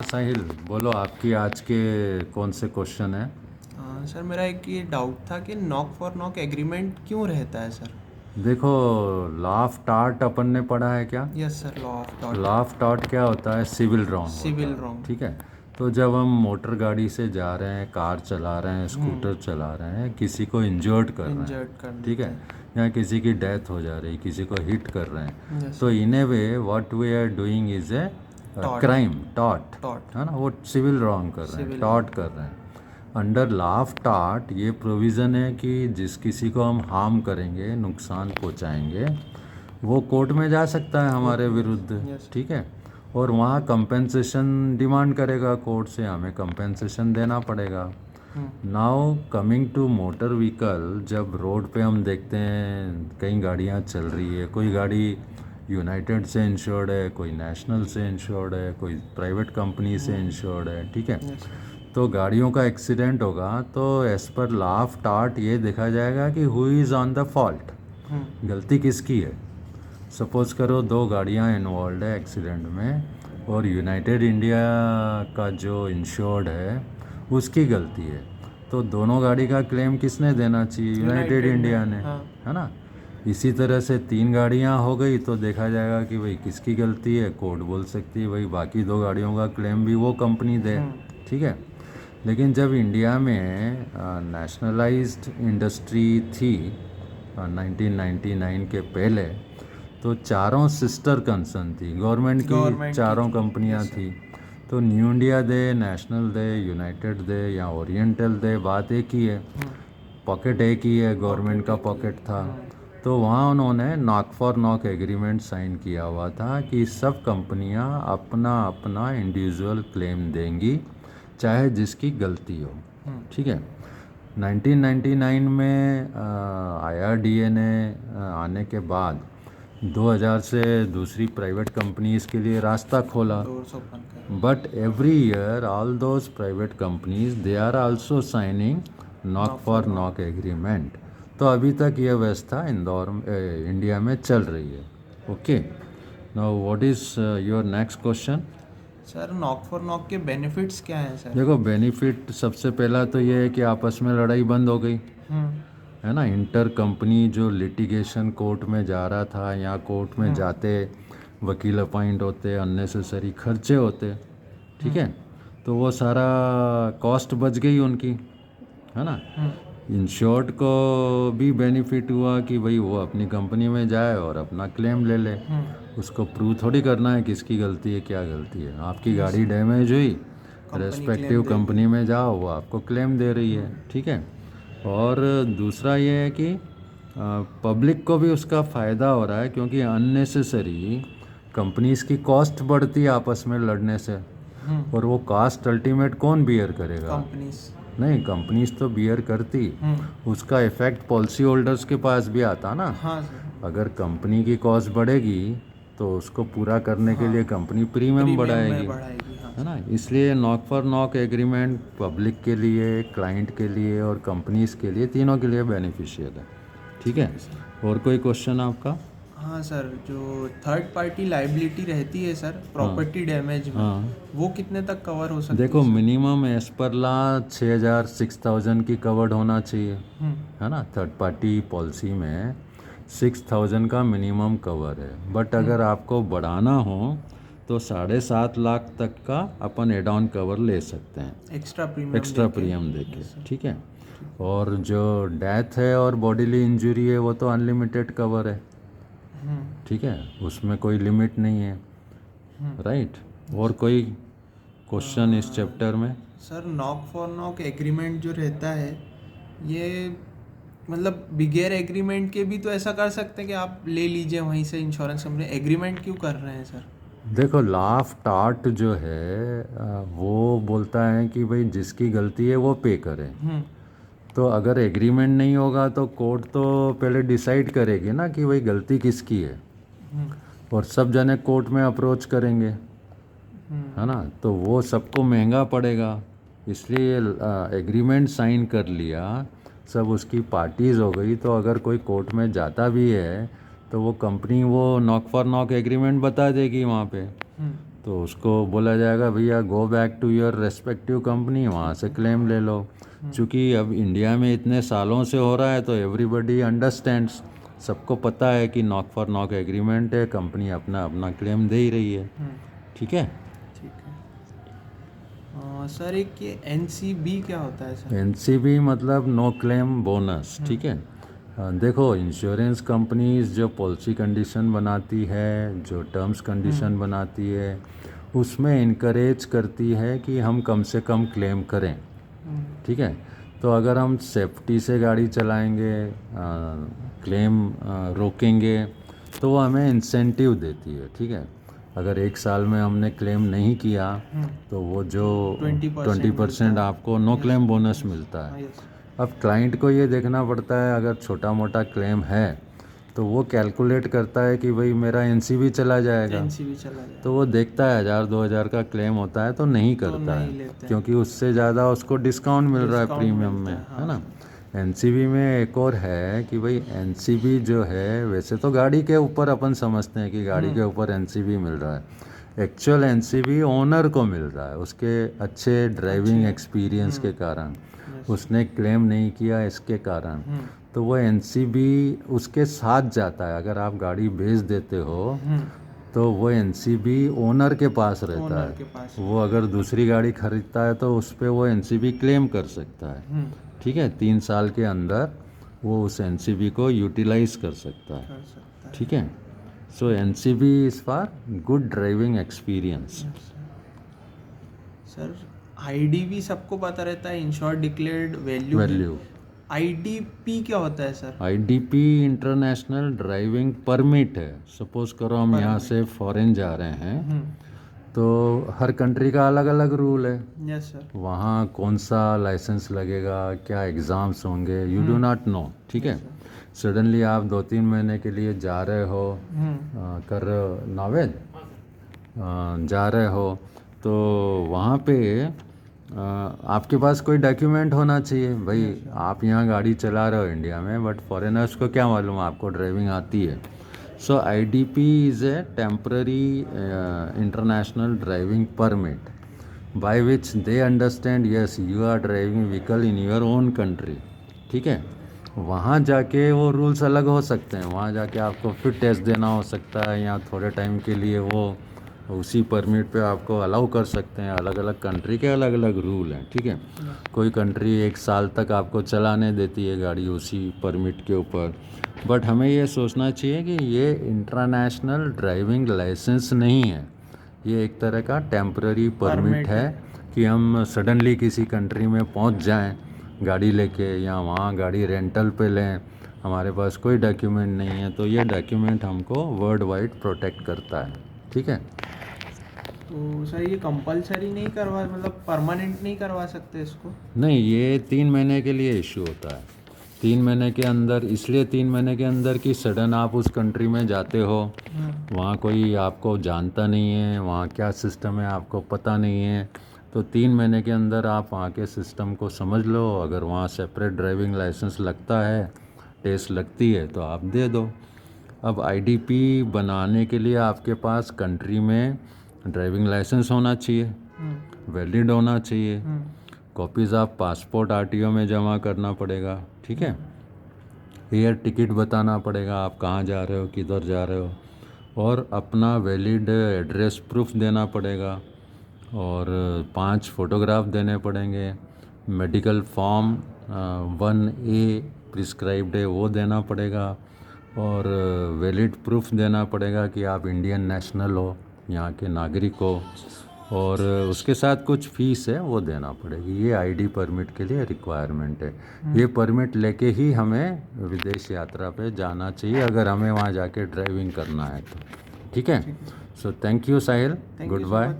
साहिल, बोलो आपकी आज के कौन से क्वेश्चन है। सर मेरा एक ये डाउट था कि नॉक फॉर नॉक एग्रीमेंट क्यों रहता है सर। देखो, लॉ ऑफ टॉर्ट अपन ने पढ़ा है क्या। Yes sir, law of law dot. Of tort क्या होता है, सिविल रॉन्ग होता सिविल है। रॉन्ग। ठीक है, तो जब हम मोटर गाड़ी से जा रहे हैं, कार चला रहे हैं, स्कूटर चला रहे हैं, किसी को इंजर्ड कर रहे हैं, इंजर्ड कर ठीक देते है, हैं। या किसी की डेथ हो जा रही, किसी को हिट कर रहे हैं, यस तो sir. In A way what we are doing is a taught. Crime, taught, taught. है ना, वो सिविल रॉन्ग कर रहे हैं, सिविल टॉट रॉन्ग। कर रहे हैं। अंडर लॉ ऑफ टॉर्ट ये प्रोविज़न है कि जिस किसी को हम हार्म करेंगे, नुकसान पहुंचाएंगे, वो कोर्ट में जा सकता है हमारे विरुद्ध। यस। ठीक है, और वहाँ कंपेंसेशन डिमांड करेगा कोर्ट से, हमें कंपेंसेशन देना पड़ेगा। Now coming to motor vehicle, जब रोड पे हम देखते हैं कई गाड़ियाँ चल रही है, कोई गाड़ी यूनाइटेड से इंश्योर्ड है, कोई नेशनल से इंश्योर्ड है, कोई प्राइवेट कंपनी से इंश्योर्ड है, ठीक है, यस सर। तो गाड़ियों का एक्सीडेंट होगा तो as per law of tort ये देखा जाएगा कि who is on the fault, गलती किसकी है। सपोज करो दो गाड़ियां इन्वॉल्व है एक्सीडेंट में, और यूनाइटेड इंडिया का जो इंश्योर्ड है उसकी गलती है, तो दोनों गाड़ी का क्लेम किसने देना चाहिए, यूनाइटेड इंडिया ने, हाँ। है ना। इसी तरह से तीन गाड़ियां हो गई तो देखा जाएगा कि भाई किसकी गलती है, कोर्ट बोल सकती है भाई बाकी दो गाड़ियों का क्लेम भी वो कंपनी दे। ठीक है, लेकिन जब इंडिया में नेशनलाइज्ड इंडस्ट्री थी 1999 के पहले, तो चारों सिस्टर कंसर्न थी, गवर्नमेंट की चारों कंपनियां थी। तो न्यू इंडिया दे, नेशनल दे, यूनाइटेड दे या ओरिएंटल दे, बात एक ही है, पॉकेट एक ही है, गवर्नमेंट का पॉकेट था। तो वहाँ उन्होंने knock for knock agreement sign किया हुआ था कि सब कंपनियां अपना अपना इंडिविजुअल क्लेम देंगी, चाहे जिसकी गलती हो। ठीक है, 1999 में IRDA ने आने के बाद 2000 से दूसरी प्राइवेट कंपनीज के लिए रास्ता खोला। डोर्स ओपन कर। But every year all those private companies they are also signing knock for knock agreement. तो अभी तक यह व्यवस्था इंडिया में चल रही है। Okay, now what is your next question. Sir knock for knock के बेनिफिट्स क्या हैं सर। देखो, बेनिफिट सबसे पहला तो ये है कि आपस में लड़ाई बंद हो गई, है ना। इंटर कंपनी जो लिटिगेशन कोर्ट में जा रहा था, या कोर्ट में जाते वकील अपॉइंट होते, अननेसेसरी खर्चे होते, ठीक है, तो वो सारा कॉस्ट बच गई उनकी, है ना। इंश्योर्ड को भी बेनिफिट हुआ कि भाई वो अपनी कंपनी में जाए और अपना क्लेम ले ले, उसको प्रूव थोड़ी करना है किसकी गलती है क्या गलती है। आपकी गाड़ी डैमेज हुई, रेस्पेक्टिव कंपनी में जाओ, वो आपको क्लेम दे रही है, ठीक है। और दूसरा ये है कि पब्लिक को भी उसका फ़ायदा हो रहा है, क्योंकि अननेसेसरी कंपनीज की कॉस्ट बढ़ती है आपस में लड़ने से, और वो कॉस्ट अल्टीमेट कौन बियर करेगा, कंपनीज। नहीं, कंपनीज तो बियर करती, उसका इफेक्ट पॉलिसी होल्डर्स के पास भी आता ना। हाँ सर। अगर कंपनी की कॉस्ट बढ़ेगी तो उसको पूरा करने के लिए कंपनी प्रीमियम बढ़ाएगी, बढ़ाएगी। हाँ है ना। इसलिए knock for knock agreement public के लिए, क्लाइंट के लिए और कंपनीज के लिए, तीनों के लिए बेनिफिशियल है। ठीक है, और कोई क्वेश्चन आपका। हाँ सर, जो थर्ड पार्टी लाइबिलिटी रहती है सर प्रॉपर्टी डैमेज में, वो कितने तक कवर हो सकती देखो, है। मिनिमम एज पर ला 6,000 की कवर्ड होना चाहिए, है ना। थर्ड पार्टी पॉलिसी में 6,000 का मिनिमम कवर है, बट अगर आपको बढ़ाना हो तो 7.5 लाख तक का अपन एड ऑन कवर ले सकते हैं, एक्स्ट्रा प्रीमियम देके, ठीक है। और जो डेथ है और बॉडीली इंजरी है वो तो अनलिमिटेड कवर है, ठीक है, उसमें कोई लिमिट नहीं है, राइट। और कोई क्वेश्चन इस चैप्टर में। Sir knock for knock agreement जो रहता है, ये मतलब बिगेर एग्रीमेंट के भी तो ऐसा कर सकते हैं कि आप ले लीजिए वहीं से इंश्योरेंस कंपनी, एग्रीमेंट क्यों कर रहे हैं सर। देखो, लॉ ऑफ टॉर्ट जो है वो बोलता है कि भाई जिसकी गलती है वो पे करे। तो अगर एग्रीमेंट नहीं होगा तो कोर्ट तो पहले डिसाइड करेगी ना कि भाई गलती किसकी है, और सब जने कोर्ट में अप्रोच करेंगे, है ना, तो वो सबको महंगा पड़ेगा। इसलिए एग्रीमेंट साइन कर लिया, सब उसकी पार्टीज हो गई, तो अगर कोई कोर्ट में जाता भी है तो वो कंपनी वो नॉक फॉर नॉक एग्रीमेंट बता देगी वहाँ पे, तो उसको बोला जाएगा भैया go back to your respective company, वहाँ से क्लेम ले लो। क्योंकि अब इंडिया में इतने सालों से हो रहा है तो एवरीबडी अंडरस्टैंड्स, सबको पता है कि नॉक फॉर नॉक एग्रीमेंट है, कंपनी अपना अपना क्लेम दे ही रही है। ठीक है। ठीक है सर, एक ये NCB क्या होता है सर? NCB मतलब नो क्लेम बोनस। ठीक है। देखो, इंश्योरेंस कंपनीज जो पॉलिसी कंडीशन बनाती है, जो टर्म्स कंडीशन बनाती है, उसमें इनकरेज करती है कि हम कम से कम क्लेम करें। ठीक है। तो अगर हम सेफ्टी से गाड़ी चलाएंगे, क्लेम रोकेंगे, तो वो हमें इंसेंटिव देती है। ठीक है। अगर एक साल में हमने क्लेम नहीं किया तो वो जो 20% आपको नो क्लेम बोनस मिलता है। अब क्लाइंट को ये देखना पड़ता है, अगर छोटा मोटा क्लेम है तो वो कैलकुलेट करता है कि भाई मेरा NCB चला जाएगा, तो वो देखता है 1000-2000 का क्लेम होता है तो नहीं करता है, क्योंकि उससे ज़्यादा उसको डिस्काउंट मिल रहा है प्रीमियम में, है ना। NCB में एक और है कि भाई NCB जो है, वैसे तो गाड़ी के ऊपर अपन समझते हैं कि गाड़ी के ऊपर NCB मिल रहा है, एक्चुअल NCB ओनर को मिल रहा है उसके अच्छे ड्राइविंग एक्सपीरियंस के कारण, उसने क्लेम नहीं किया इसके कारण। तो वो NCB उसके साथ जाता है। अगर आप गाड़ी बेच देते हो तो वो NCB ओनर के पास रहता है। वो अगर दूसरी गाड़ी खरीदता है तो उस पर वो NCB क्लेम कर सकता है। ठीक है। 3 साल के अंदर वो उस NCB को यूटिलाइज कर सकता है। ठीक है। सो NCB is for good driving experience. Sir IDV सबको पता रहता है, इंश्योर्ड डिक्लेयर्ड वैल्यू। IDP क्या होता है sir? IDP international driving permit है। सपोज करो हम यहाँ से फॉरेन जा रहे हैं, तो हर कंट्री का अलग अलग रूल है। Yes sir. वहाँ कौन सा लाइसेंस लगेगा, क्या एग्ज़ाम्स होंगे, यू डू नॉट नो। ठीक है। सडनली आप 2-3 महीने के लिए जा रहे हो, कर नावेद जा रहे हो, तो वहाँ पे आपके पास कोई डॉक्यूमेंट होना चाहिए। भाई आप यहाँ गाड़ी चला रहे हो इंडिया में, बट फॉरेनर्स को क्या मालूम आपको ड्राइविंग आती है। So IDP is a temporary international driving permit by which they understand yes you are driving vehicle in your own country. ठीक है। वहाँ जाके वो रूल्स अलग हो सकते हैं, वहाँ जाके आपको फिर टेस्ट देना हो सकता है, या थोड़े टाइम के लिए वो उसी परमिट पे आपको अलाउ कर सकते हैं। अलग अलग कंट्री के अलग अलग रूल हैं। ठीक है। कोई कंट्री 1 साल तक आपको चलाने देती है गाड़ी उसी परमिट के ऊपर, बट हमें ये सोचना चाहिए कि ये इंटरनेशनल ड्राइविंग लाइसेंस नहीं है, ये एक तरह का टेम्पररी परमिट है कि हम सडनली किसी कंट्री में पहुंच जाएं गाड़ी लेके, या वहाँ गाड़ी रेंटल पे लें, हमारे पास कोई डॉक्यूमेंट नहीं है, तो ये डॉक्यूमेंट हमको वर्ल्ड वाइड प्रोटेक्ट करता है। ठीक है। तो सर ये कंपलसरी नहीं करवा, मतलब परमानेंट नहीं करवा सकते इसको? नहीं, ये 3 महीने के लिए इशू होता है। 3 महीने के अंदर, इसलिए 3 महीने के अंदर कि सडन आप उस कंट्री में जाते हो, वहाँ कोई आपको जानता नहीं है, वहाँ क्या सिस्टम है आपको पता नहीं है, तो 3 महीने के अंदर आप वहाँ के सिस्टम को समझ लो। अगर वहाँ सेपरेट ड्राइविंग लाइसेंस लगता है, टेस्ट लगती है, तो आप दे दो। अब IDP बनाने के लिए आपके पास कंट्री में ड्राइविंग लाइसेंस होना चाहिए, वैलिड होना चाहिए, कॉपीज़ ऑफ पासपोर्ट RTO में जमा करना पड़ेगा। ठीक है। एयर टिकट बताना पड़ेगा आप कहाँ जा रहे हो, किधर जा रहे हो, और अपना वैलिड एड्रेस प्रूफ देना पड़ेगा, और 5 फोटोग्राफ देने पड़ेंगे, मेडिकल फॉर्म 1A प्रिस्क्राइब्ड है वो देना पड़ेगा, और वैलिड प्रूफ देना पड़ेगा कि आप इंडियन नेशनल हो, यहाँ के नागरिक हो, और उसके साथ कुछ फीस है वो देना पड़ेगी। ये ID परमिट के लिए रिक्वायरमेंट है। ये परमिट लेके ही हमें विदेश यात्रा पे जाना चाहिए, अगर हमें वहाँ जाके ड्राइविंग करना है तो। ठीक है। So thank you Sahil, good bye.